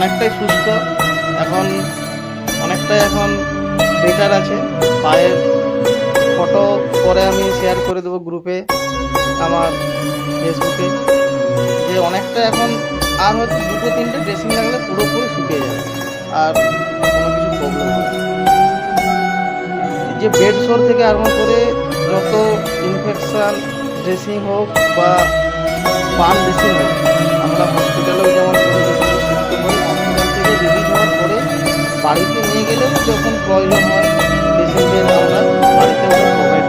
অনেকটাই সুস্থ, এখন অনেকটাই এখন বেটার আছে। পায়ের ফটো পরে আমি শেয়ার করে দেবো গ্রুপে, আমার ফেসবুকে, যে অনেকটা এখন আর হয়তো 2-3টে ড্রেসিং লাগলে পুরোপুরি শুকিয়ে যাবে, আর কোনো কিছু প্রবলেম হবে না। যে বেড সোর থেকে আরম্ভ করে যত ইনফেকশান ড্রেসিং হোক বা বার্ন ড্রেসিং হোক, আমরা হসপিটালেও যেমন সুস্থ করি, হসপিটাল থেকে রিলিজ হওয়ার পরে বাড়িতে নিয়ে গেলেও যখন প্রয়োজন হয় পেশেন্টের আমরা বাড়িতে প্রোভাইড